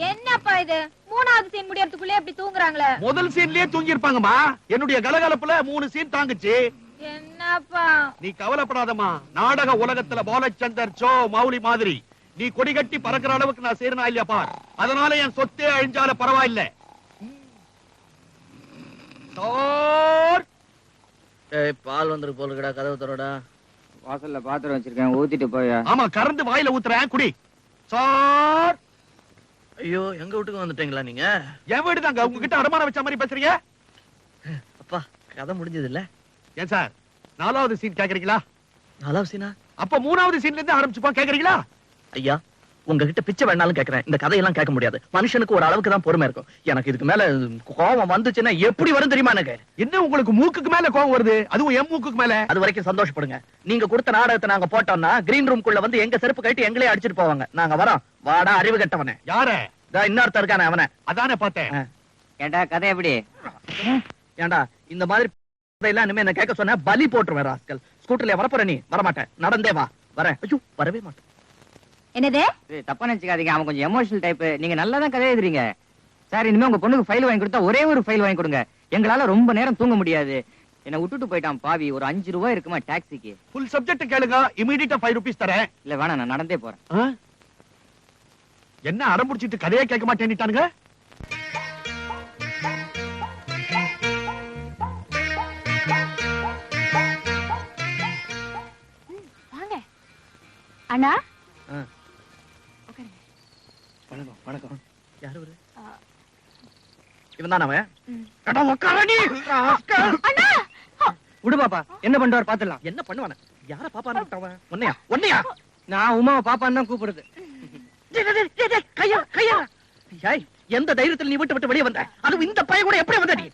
என்னப்பா இது மூணாவது சீன் முடியறதுக்குள்ளே எப்படி தூங்குறாங்களே? முதல் சீன்லயே தூங்கி இருப்பாங்கம்மா. என்னுடைய கலகலப்புல 3 சீன் தாங்குச்சு. என்னப்பா? நீ கவலைப்படாதம்மா. நாடக உலகத்துல பாலச்சந்தர் சோ மௌலி மாதிரி நீ கொடி கட்டி பறக்கிற அளவுக்கு நான் செய்யறனா இல்லையா பார். அதனால என் சொத்தே அழிஞ்சால பரவாயில்ல. பால் வந்துருக்கு போல இருக்கடா, கதவு தரடா. வாசல்ல பாத்திரம் வச்சிருக்கேன், ஊத்திட்டு போயா. ஆமா, கறந்து வாயில ஊத்துறேன், குடி. சார், ஐயோ, எங்க வீட்டுக்கு வந்துட்டீங்களா நீங்க? என் வீடு தாங்க. உங்ககிட்ட அடமானம் வச்ச மாதிரி பேசுறீங்க. அப்பா, கதை முடிஞ்சது இல்ல? ஏன் சார், 4வது சீன் கேக்குறீங்களா? 4வது சீனா? அப்ப 3வது சீன்ல இருந்து ஆரம்பிச்சுப்போம், கேக்குறீங்களா? ஐயா, உங்ககிட்ட பிச்சை வேணாலும் கேக்குறேன். இந்த கதையெல்லாம் கேட்க முடியாது. மனுஷனுக்கு ஒரு அளவுக்கு தான் பொறுமை இருக்கும். எனக்கு இதுக்கு மேல கோபம் வந்துச்சுன்னா எப்படி வரும் தெரியுமா? எனக்கு என்ன உங்களுக்கு மூக்குக்கு மேல கோபம் வருது? அதுவும் என் மூக்குக்கு மேல. அது வரைக்கும் சந்தோஷப்படுங்க. நீங்க கொடுத்த நாடகத்தை நாங்க போட்டோம்னா கிரீன் ரூம்குள்ள வந்து எங்க செருப்பு கட்டி எங்களே அடிச்சிட்டு போவாங்க. நாங்க வரோம். வாடா அறிவு கட்டவனே. யார? இன்னொருத்த இருக்கானே அவனை. அதானே பார்த்தேன். ஏண்டா கதை எப்படி? ஏண்டா இந்த மாதிரி கதையெல்லாம் இனிமே என்ன கேட்க சொன்ன பலி போட்டுருவேன் ராஸ்கல். ஸ்கூட்டர்ல வரப்போற நீ? வரமாட்டேன். நடந்தே வா. வரேன். ஐயோ, வரவே மாட்டேன். என்னது? தப்பா நினைச்சுக்காதீங்க, அவன் கொஞ்சம் எமோஷனல் டைப். நீங்க நல்லா தான் கதை எழுதுறீங்க சார். இனிமே உங்க பொண்ணுக்கு ஃபைல் வாங்கி கொடுத்தா ஒரே ஒரு ஃபைல் வாங்கி கொடுங்க. எங்களால ரொம்ப நேரம் தூங்க முடியாது. என்ன விட்டுட்டு போயிட்டான் பாவி. ஒரு 5 ரூபாய் இருக்குமா டாக்ஸிக்கு? ஃபுல் சப்ஜெக்ட் கேளுங்க, இமிடியேட்டா 5 ரூபீஸ் தரேன். இல்ல வேணாம், நான் நடந்தே போறேன். என்ன அடம்பிடிச்சிட்டு கதையே கேட்க மாட்டேன்னுட்டானுங்க. வாங்க அண்ணா. வணக்கம். வணக்கம். யாரு இவரு? இவன் தான் அவன். அட உட்கார நீ. அண்ணா விடு பாப்பா, என்ன பண்றாரு பாத்துலாம். என்ன பண்ணுவானே? யார பாப்பான்னு விட்டவன்? ஒன்னையா? நான் உமாவை பாப்பான்னு தான் கூப்பிடுறது. கையா கையா. ஏய், எந்த தைரியத்துல நீ விட்டு வெளியே வந்த? அது இந்த பையன் கூட எப்படி வந்த நீ?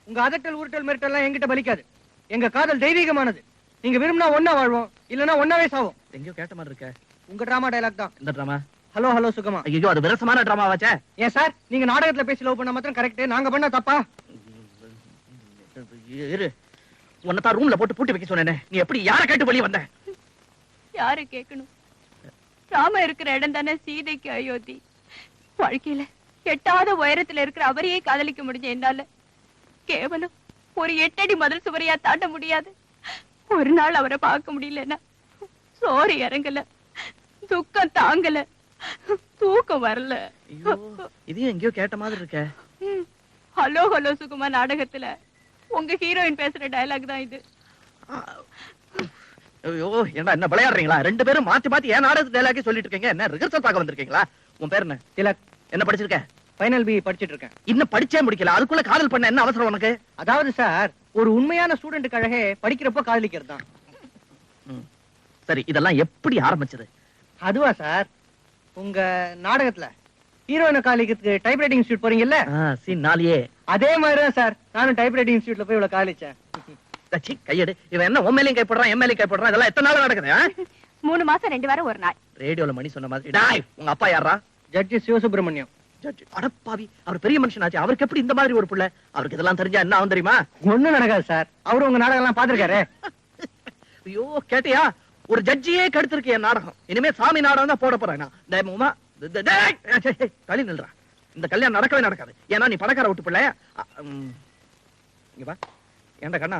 உங்க அதட்டல் உருட்டல் மிரட்டல் எல்லாம் என்கிட்ட பலிக்காது. எங்க காதல் தெய்வீகமானது. நீங்க விரும்பினா ஒன்னா வாழ்வோம், இல்லனா ஒன்னாவே சாவோம். எங்கயோ கேட்ட மாதிரி இருக்க. உங்க டிராமா டயலாக் தான் இந்த டிராமா. ஹலோ ஹலோ சுகமா. ஐயோ, அது விரசமான டிராமா வாச்சே. ஏன் சார், நீங்க நாடகத்துல பேசி லவ் பண்ண மாத்திரம் கரெக்ட், நாங்க பண்ண தப்பா? இரு, உன்னதான் ரூம்ல போட்டு பூட்டி வைக்க சொன்னேனே. நீ எப்படி யார கேட்டு வெளியே வந்த? யாரு கேட்கணும்? ராம இருக்கிற இடம் தானே சீதைக்கு அயோத்தி. வாழ்க்கையில எட்டாத உயரத்துல இருக்கிற அவரையே காதலிக்க முடிஞ்ச என்னால கேவலம் ஒரு 8 அடி முதல் சுவரையா தாண்ட முடியாது. ஒரு நாள் அவரை பார்க்க முடியலன்னா சோறு இறங்கல, துக்கம் தாங்கல, தூக்கம் வரல. இதையும் எங்கயோ கேட்ட மாதிரி இருக்க. ஹலோ ஹலோ சுகுமா நாடகத்துல உங்க ஹீரோயின் பேசுற டயலாக் தான் இது. ஐயோ, என்ன விளையாடுறீங்களா? 2 பேரும் மாத்தி மாத்தி ஏன் நாடகத்து டயலாக்கே சொல்லிட்டு இருக்கீங்க? என்ன ரிஹர்சல் பார்க்க வந்திருக்கீங்களா? உன் பேர் என்ன? திலக். என்ன படிச்சிருக்க? ஃபைனல் பி படிச்சிட்டு இருக்கேன். இன்னும் படிச்சே முடிக்கல, அதுக்குள்ள காதல் பண்ண என்ன அவசரம் உனக்கு? அதாவது சார், ஒரு உண்மையான ஸ்டூடெண்ட்டுக்காக படிக்கிறப்போ காதலிக்கிறது தான். சரி, இதெல்லாம் எப்படி ஆரம்பிச்சது? அதுவா சார், உங்க நாடகத்துல ஹீரோயின காலிக்கிறதுக்கு டைப்ரைட்டிங் இன்ஸ்டியூட் போறீங்கல்ல, சீன் 4 அதே மாதிரிதான் சார் நானும் டைப்ரைட்டிங் இன்ஸ்டியூட்ல போய் இவ்வளவு காலிச்சேன். கையெடு. இவன் என்ன உண்மையிலையும் கைப்படுறான், எம்எல்ஏ கைப்படுறான்? இதெல்லாம் எத்தனை நாள் நடக்குது? 3 மாசம் 2 வாரம் 1 நாள். ரேடியோல மணி சொன்ன மாதிரி. டாய், உங்க அப்பா யாரா? ஜட்ஜி சிவசுப்ரமணியம். அடப்பாவி, அவர் பெரிய மனுஷனாச்சு. அவருக்கு எப்படி இந்த மாதிரி ஒரு பிள்ளை? அவருக்கு இதெல்லாம் தெரிஞ்சா என்ன ஆகும் தெரியுமா? ஒண்ணும் நடக்காது சார், அவரு உங்க நாடகம் எல்லாம் பாத்துருக்காரு. ஐயோ, கேட்டியா? ஒரு ஜட்ஜியே கெடுத்திருக்கு என் நாடகம். இனிமே சாமி நாடகம் தான் போட போறேன். களி நில்றா. இந்த கல்யாணம் நடக்கவே நடக்காது. ஏன்னா நீ பணக்கார விட்டு பிள்ளை. ஏண்டா கண்ணா,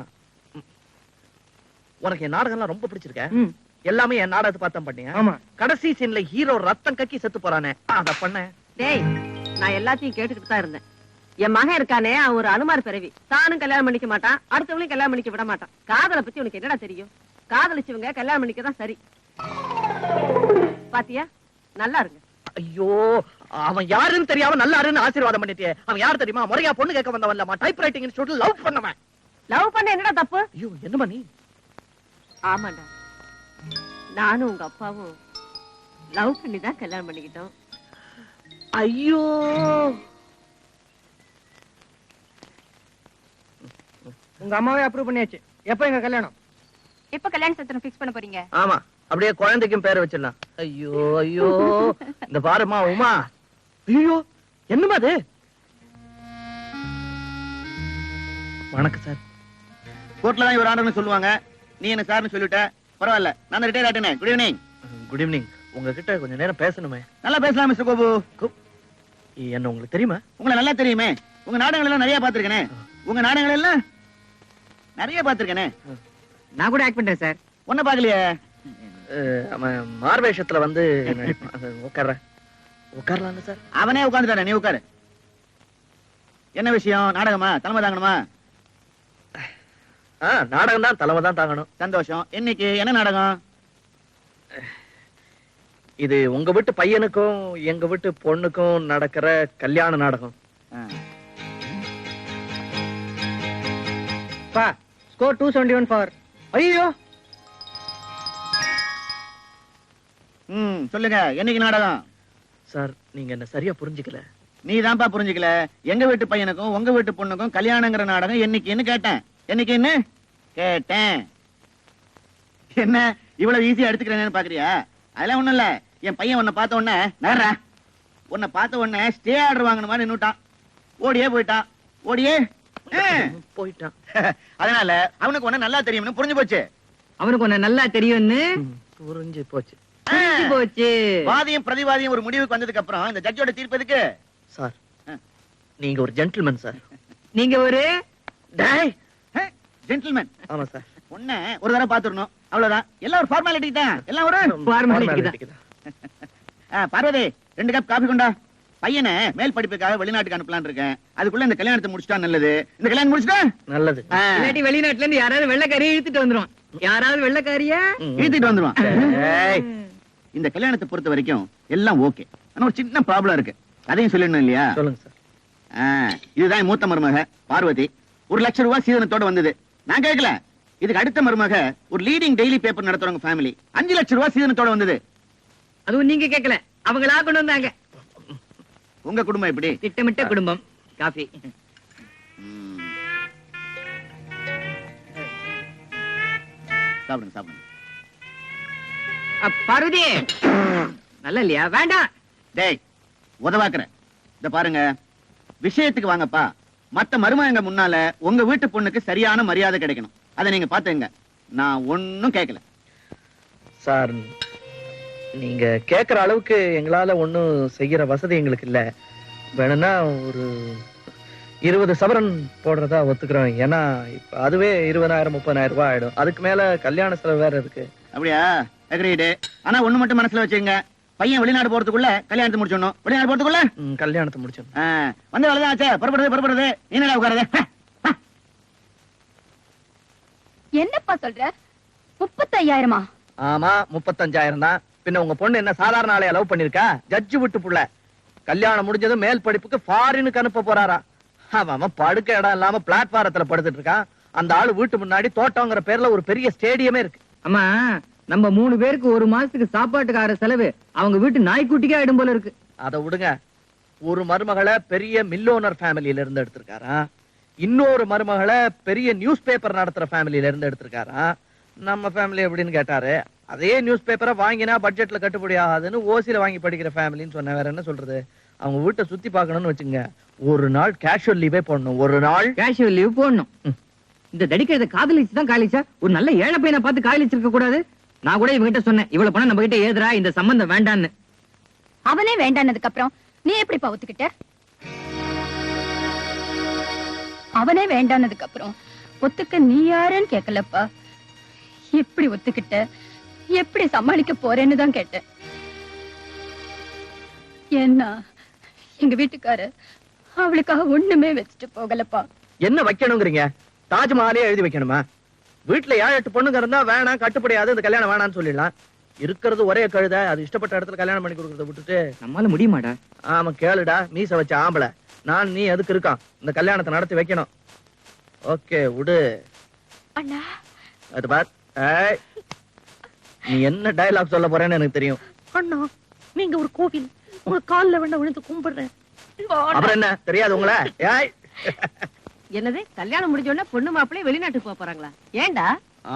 உனக்கு என் நாடகம்லாம் ரொம்ப பிடிச்சிருக்க. எல்லாமே என் நாடகத்தை பார்த்தா பண்ணியா? ஆமா. கடைசி சீன்ல ஹீரோ ரத்தம் கக்கி செத்து போறானே, அத பண்ண. டேய், நான் எல்லாத்தையும் கேட்டுக்கிட்டு தான் இருந்தேன். என் மகன் இருக்கானே, அவன் ஒரு அனுமார் பிறவி. தானும் கல்யாணம் பண்ணிக்க மாட்டான், அடுத்தவங்களையும் கல்யாணம் பண்ணிக்க விட மாட்டான். காதலை பத்தி உனக்கு என்னடா தெரியும்? காதலிச்சவங்க கல்யாணம் பண்ணிக்க தான் சரி. பாத்தியா? நல்லா இருங்க. ஐயோ, அவன் யாருன்னு தெரியாம நல்லாருன்னு ஆசீர்வாதம் பண்ணிட்டே. அவன் யார் தெரியுமா? முறையா பொண்ணு கேட்க வந்தவன்லமா, டைப்ரைட்டிங் இன்ஸ்டிடியூட்ல லவ் பண்ணவன். லவ் பண்ண என்னடா தப்பு? ஐயோ, என்னமா நீ? ஆமாண்டா, நானும் உங்க அப்பாவும் லவ் பண்ணி தான் கல்யாணம் பண்ணிக்கிட்டோம். ஐயோ, உங்க அம்மாவே அப்ரூவ் பண்ணியாச்சு. எப்ப எங்க கல்யாணம்? எப்ப கல்யாண சத்திரம் ஃபிக்ஸ் பண்ண போறீங்க? ஆமா, அப்படியே குழந்தைக்கும் பேரை வச்சிடலாம். ஐயோ ஐயோ, இந்த பாருமா உமா. ஐயோ, என்னமா அது? வணக்கம் சார். கோர்ட்ல தான் இவர் ஆர்டர்னு சொல்லுவாங்க. நீ என்ன சார்னு சொல்லிட்ட. பரவாயில்ல, நான் ரிட்டையர் ஆயிட்டேனே. Good evening. Good evening. உங்ககிட்ட கொஞ்ச நேரம் பேசணுமே. நல்லா பேசலாம் மிஸ்டர் கோபு. என்ன உங்களுக்கு தெரியுமா? உங்களை நல்லா தெரியுமே. உங்க நாடகங்கள் எல்லாம் நிறைய பாத்துருக்கேனே. உங்க நாடகங்கள் எல்லாம் நிறைய பாத்துருக்கேனே. நான் கூட ஆக்ட் பண்றேன் சார். ஒன்ன பாக்கலையே. அவன் மார்வேஷத்துல வந்து உட்காரலாம்ல சார்? அவனே உட்கார்ந்துட்டானே, நீ உட்காரு. என்ன விஷயம்? நாடகமா? தலைமை தாங்கணுமா? நாடகம் தான், தலைமை தான் தாங்கணும். சந்தோஷம். இன்னைக்கு என்ன நாடகம்? இது உங்க வீட்டு பையனுக்கும் எங்க வீட்டு பொண்ணுக்கும் நடக்கிற கல்யாண நாடகம். Score 271 for. ஐயோ, சொல்லுங்க, என்னைக்கு நாடகம்? சார் நீங்க என்ன சரியா புரிஞ்சுக்கல. நீ தான்ப்பா புரிஞ்சுக்கல. எங்க வீட்டு பையனுக்கும் உங்க வீட்டு பொண்ணுக்கும் கல்யாணங்கிற நாடகம் என்னைக்குன்னு கேட்டேன். என்னைக்குன்னு கேட்டேன். என்ன இவ்வளவு ஈஸியா எடுத்துக்கிறேன்னு பாக்குறியா? அதெல்லாம் ஒண்ணும் இல்ல. என் பையன் உன்னை பார்த்த உடனே நகர்ற, உன்னை பார்த்த உடனே ஸ்டே ஆர்டர் வாங்கின மாதிரி நின்னுட்டான். ஓடியே போயிட்டான். ஓடியே போயிட்டான். அதனால அவனுக்கு உன்ன நல்லா தெரியும்னு புரிஞ்சு போச்சு. அவனுக்கு ஒண்ணு நல்லா தெரியும்னு புரிஞ்சு போச்சு. போச்சு. வாதியும் பிரதிவாதியும் ஒரு முடிவுக்கு வந்ததுக்கு அப்புறம் இந்த ஜட்ஜோட தீர்ப்பு எதுக்கு? சார் நீங்க ஒரு ஜென்டில்மேன் சார். நீங்க ஒரு ஜென்டில்மேன். ஆமா சார். உன்ன ஒரு தடவை பாத்துறணும், அவ்வளவுதான். எல்லாம் ஒரு ஃபார்மாலிட்டி தான். எல்லாம் ஒரு ஃபார்மாலிட்டி தான். பார்வதி 2 கப் காபி கொண்டா. பையனை மேல் படிப்புக்காக வெளிநாட்டுக்கு அனுப்பலான்னு இருக்கேன். அதுக்குள்ள இந்த கல்யாணத்தை முடிச்சிட்டா நல்லது. இந்த கல்யாணம் முடிச்சிட்டா நல்லது. இல்லாட்டி வெளிநாட்டுல இருந்து யாராவது வெள்ளைக்காரியை இழுத்துட்டு வந்துரும். யாராவது வெள்ளைக்காரியா இழுத்துட்டு வந்துருவான். இந்த கல்யாணத்தை பொறுத்த வரைக்கும் எல்லாம் ஓகே. ஆனா ஒரு சின்ன ப்ராப்ளம் இருக்கு. அதையும் சொல்லணும் இல்லையா? சொல்லுங்க சார். இதுதான் மூத்த மருமக பார்வதி. 1 லட்சம் ரூபாய் சீதனத்தோட வந்தது. நான் கேட்கல. இதுக்கு அடுத்த மருமக ஒரு லீடிங் டெய்லி பேப்பர் நடத்துறவங்க ஃபேமிலி 5 லட்சம் ரூபாய் சீதனத்தோட வந்தது. அதுவும் நீங்க கேட்கல, அவங்களா கொண்டு வந்தாங்க. உங்க குடும்பம் எப்படி? திட்டமிட்ட குடும்பம். காஃபி சாப்பிடுங்க சாப்பிடுங்க. பார்வதி நல்ல இல்லையா? வேண்டாம். டேய் உதவாக்குறேன். இத பாருங்க, விஷயத்துக்கு வாங்கப்பா. மத்த மருமகங்க முன்னால உங்க வீட்டு பொண்ணுக்கு சரியான மரியாதை கிடைக்கணும். அதை நீங்க பாத்துங்க. நான் ஒன்னும் கேட்கல சார். நீங்க கேக்குற அளவுக்கு எங்களால ஒண்ணும் செய்யற வசதி எங்களுக்கு இல்ல. வேணும்னா ஒரு 20 சவரன் போடுறதா ஒத்துக்கிறோம். ஏன்னா இப்ப அதுவே 20,000-30,000 ரூபாய் ஆயிடும். அதுக்கு மேல கல்யாண செலவு வேற இருக்கு. அப்படியா? அக்ரீடு. ஆனா ஒண்ணு மட்டும் மனசுல வச்சுங்க, பையன் வெளிநாடு போறதுக்குள்ள கல்யாணத்தை முடிச்சிடணும். வெளிநாடு போறதுக்குள்ள கல்யாணத்தை முடிச்சிடணும். வந்து வேலைதான் ஆச்சே. புறப்படுறது. நீ என்ன உட்காரது? என்னப்பா சொல்ற? 35,000? ஆமா, 35,000 தான். பின்ன உங்க பொண்ணு என்ன சாதாரண ஆளையா லவ் பண்ணிருக்கா? ஜட்ஜு விட்டு புள்ள. கல்யாணம் முடிஞ்சதும் மேல் படிப்புக்கு ஃபாரினுக்கு அனுப்ப போறாரா? அவன் படுக்க இடம் இல்லாம பிளாட்பாரத்துல படுத்துட்டு இருக்கான். அந்த ஆளு வீட்டு முன்னாடி தோட்டங்கிற பேர்ல ஒரு பெரிய ஸ்டேடியமே இருக்கு. அம்மா, நம்ம 3 பேருக்கு 1 மாசத்துக்கு சாப்பாட்டுக்கார செலவு அவங்க வீட்டு நாய்க்குட்டிக்கே ஆயிடும் போல இருக்கு. அதை விடுங்க. ஒரு மருமகளை பெரிய மில்லோனர் ஃபேமிலியில இருந்து எடுத்திருக்காரா. இன்னொரு மருமகளை பெரிய நியூஸ் பேப்பர் நடத்துற ஃபேமிலியில இருந்து எடுத்திருக்காரா. நம்ம ஃபேமிலி எப்படின்னு கேட்டாரு. அதே நியூஸ் பேப்பரை வாங்கினா பட்ஜெட்ல கட்டுப்படி ஆகாதுன்னு ஓசியில வாங்கி படிக்கிற ஃபேமிலின்னு சொன்ன. வேற என்ன சொல்றது? அவங்க வீட்டை சுத்தி பார்க்கணும்னு வச்சுங்க, ஒரு நாள் கேஷுவல் லீவே போடணும். ஒரு நாள் கேஷுவல் லீவ் போடணும். இந்த தடிக்கிறத காதலிச்சு தான் காலிச்சா? ஒரு நல்ல ஏழை பையனை பார்த்து காதலிச்சிருக்க கூடாது? நான் கூட இவங்கிட்ட சொன்னேன், இவ்வளவு பணம் நம்ம கிட்ட ஏதுரா, இந்த சம்பந்தம் வேண்டான்னு. அவனே வேண்டானதுக்கு அப்புறம் நீ எப்படிப்பா ஒத்துக்கிட்ட? அவனே வேண்டானதுக்கு அப்புறம் ஒத்துக்க நீ யாருன்னு கேட்கலப்பா. எப்படி ஒத்துக்கிட்ட, எப்படி சமாளிக்க போறேன்னு தான் கேட்டேன். ஏன்னா எங்க வீட்டுக்காரர் அவளுக்காக ஒண்ணுமே வச்சுட்டு போகலப்பா. என்ன வைக்கணுங்கிறீங்க? தாஜ்மஹாலே எழுதி வைக்கணுமா? வீட்டுல 7-8 பொண்ணுங்க இருந்தா வேணாம், கட்டுப்படியாது, இந்த கல்யாணம் வேணாம்னு சொல்லிடலாம். இருக்கிறது ஒரே கழுத, அது இஷ்டப்பட்ட இடத்துல கல்யாணம் பண்ணி கொடுக்கறத விட்டுட்டு நம்மால முடியுமாடா? ஆமா கேளுடா, மீச வச்ச ஆம்பளை நான், நீ எதுக்கு இருக்கான்? இந்த கல்யாணத்தை நடத்தி வைக்கணும். ஓகே விடு. அண்ணா அது பார். ஏய், நீ என்ன டயலாக் சொல்ல போறேன்னு எனக்கு தெரியும். அண்ணா, நீங்க ஒரு கோவில், உங்க கால்ல வேணா விழுந்து கும்பிடுறேன். அப்புறம் என்ன தெரியாது உங்கள? ஏய், என்னது கல்யாணம் முடிஞ்ச உடனே பொண்ணு மாப்பிள்ளைய வெளிநாட்டுக்கு போக போறாங்களா? ஏண்டா?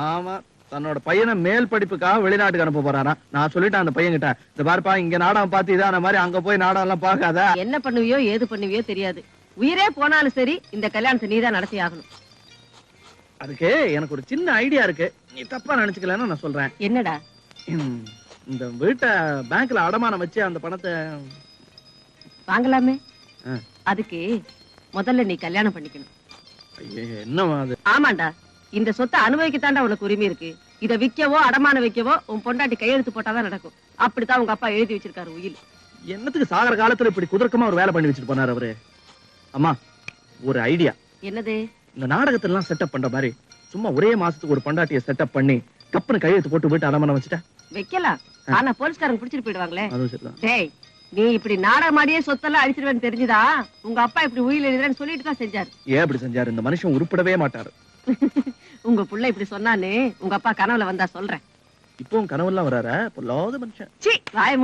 ஆமா, தன்னோட பையனை மேல் படிப்புக்காக வெளிநாட்டுக்கு அனுப்ப போறாரா. நான் சொல்லிட்டேன் அந்த பையன் கிட்ட, இந்த பாருப்பா, இங்க நாடகம் பார்த்து இதான மாதிரி அங்க போய் நாடகம் எல்லாம் பாக்காத. என்ன பண்ணுவியோ ஏது பண்ணுவியோ தெரியாது. உயிரே போனாலும் சரி இந்த கல்யாணத்தை நீதான் நடத்தி ஆகணும். அதுக்கு எனக்கு ஒரு சின்ன ஐடியா இருக்கு, நீ தப்பா நினைச்சுக்கலன்னு நான் சொல்றேன். என்னடா? இந்த வீட்டை பேங்க்ல அடமானம் வச்சு அந்த பணத்தை வாங்கலாமே. அதுக்கு முதல்ல நீ கல்யாணம் பண்ணிக்கணும். என்னமா அது? ஆமாண்டா, இந்த சொத்தை அனுபவிக்கத்தாண்டா உனக்கு உரிமை இருக்கு. இத விக்கவோ அடமான வைக்கவோ உன் பொண்டாட்டி கையெழுத்து போட்டாதான் நடக்கும். அப்படித்தான் உங்க அப்பா எழுதி வச்சிருக்காரு உயில். என்னத்துக்கு சாகர காலத்துல இப்படி குதர்க்கமா ஒரு வேலை பண்ணி வச்சுட்டு போனாரு அவரு? அம்மா, ஒரு ஐடியா. என்னது? இந்த நாடகத்துல எல்லாம் செட்டப் பண்ற மாதிரி சும்மா ஒரே மாசத்துக்கு ஒரு பொண்டாட்டியை செட்டப் பண்ணி கப்பனு கையெழுத்து போட்டு வீட்டு அடமானம் வச்சுட்டா வைக்கலாம். ஆனா போலீஸ்காரங்க பிடிச்சிட்டு போயிடுவாங்களே. அதுவும் சரிதான். டேய், நீ இப்படி நாடகமாடியே சொத்தெல்லாம் அழிச்சிருவேன்னு தெரிஞ்சுதா உங்க அப்பா இப்படி உயில் எழுதுறேன்னு சொல்லிட்டு தான் செஞ்சாரு. ஏன் இப்படி செஞ்சாரு? இந்த மனுஷன் உருப்படவே மாட்டாரு. உங்க புள்ள இப்படி சொன்னானே உங்க அப்பா கனவுல வந்தா சொல்றேன். இப்பவும் கனவுலாம் வராரா? பொல்லாத மனுஷன். சீ, வாய